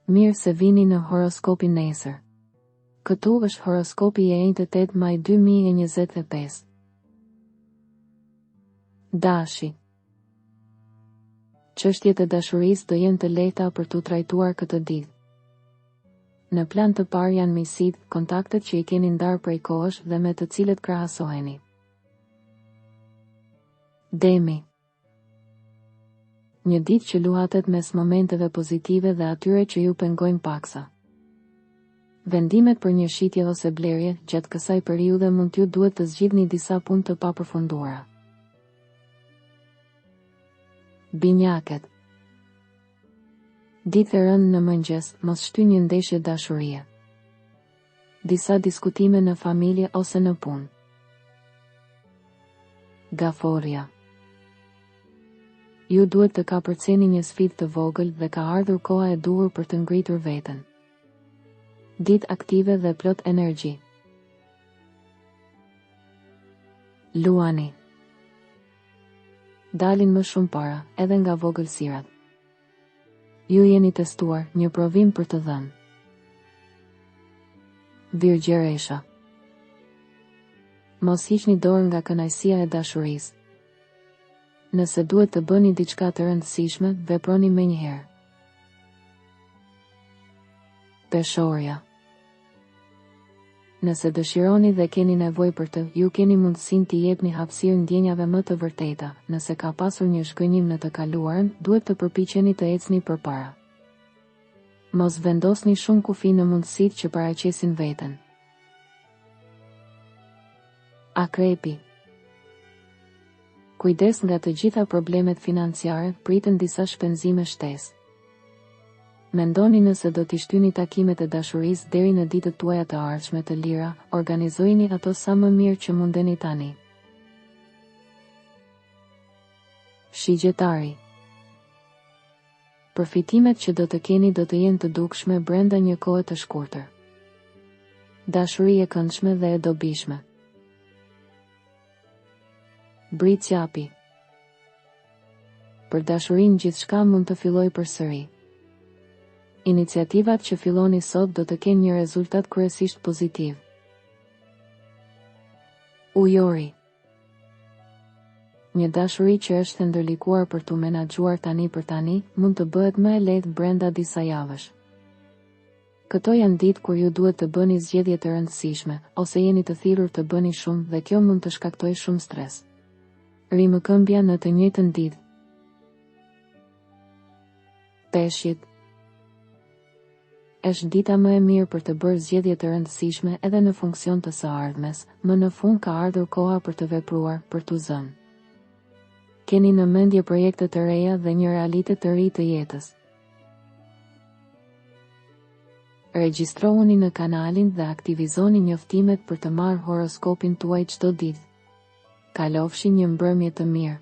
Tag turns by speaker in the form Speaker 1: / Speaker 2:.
Speaker 1: Mirë se vini në horoskopin nesër. Këtu është horoskopi i 8 maj 2025. Dashi. Çështjet e dashurisë do jenë të lehta për t'u trajtuar këtë ditë. Në plan të parë janë miqësitë, kontaktet që i keni ndarë prej kohësh dhe me të cilët krahasoheni. Demi. Një ditë që luhatet mes momenteve pozitive dhe atyre që ju pengojnë paksa. Vendimet për një shitje ose blerje gjatë kësaj periudhe mund t'ju duhet të zgjidhni disa punë të papërfunduara. Binjaket. Ditë e rënd në mëngjes, mos shty një ndeshje dashurie. Disa diskutime në familje ose në punë. Gaforja. Ju duhet të kapërceni një sfidë të vogël dhe ka ardhur koha e duhur për të ngritur veten. Ditë aktive dhe plot energji. Luani. Dalin më shumë para, edhe nga vogëlsirat. Ju jeni testuar, një provim për të dhënë. Virgjeresha. Mos hiqni dorë nga kënaqësia e dashurisë. Nëse duhet të bëni diçka të rëndësishme, veproni menjëherë. Peshorja. Nëse dëshironi dhe keni nevojë për të, ju keni mundësinë t'i jepni hapësirë ndjenjave më të vërteta. Nëse ka pasur një shkënjim në të kaluarën, duhet të përpiqeni të ecni përpara. Mos vendosni shumë kufi në mundësitë që paraqesin veten. Akrepi. Kujdes nga të gjitha problemet financiare, pritën disa shpenzime shtesë. Mendoni nëse do t'i shtyni takimet e dashurisë deri në ditët tuaja të ardhshme të lira, organizojini ato sa më mirë që mundeni tani. Shigjetari. Përfitimet që do të keni do të jenë të dukshme brenda një kohe të shkurtër. Dashuri e këndshme dhe e dobishme. Britsjapi. Për dashurinë gjithçka mund të fillojë përsëri. Iniciativat që filloni sot do të kenë një rezultat kryesisht pozitiv. Ujori. Një dashuri që është ndërlikuar për t'u menaxhuar tani për tani, mund të bëhet më e lehtë brenda disa javësh. Këto janë ditë kur ju duhet të bëni zgjedhje të rëndësishme, ose jeni të thirrur të bëni shumë dhe kjo mund të shkaktojë shumë stres. Rimëkëmbja në të njëjtën ditë. Peshqit. Është dita më e mirë për të bërë zgjedhje të rëndësishme edhe në funksion të së ardhmes, më në fund ka ardhur koha për të vepruar, për t'u zënë. Keni në mendje projekte të reja dhe një realitet të ri të jetës. Regjistrohuni në kanalin dhe aktivizoni njoftimet për të marrë horoskopin tuaj çdo ditë. Kalofshi një mbrëmje të mirë.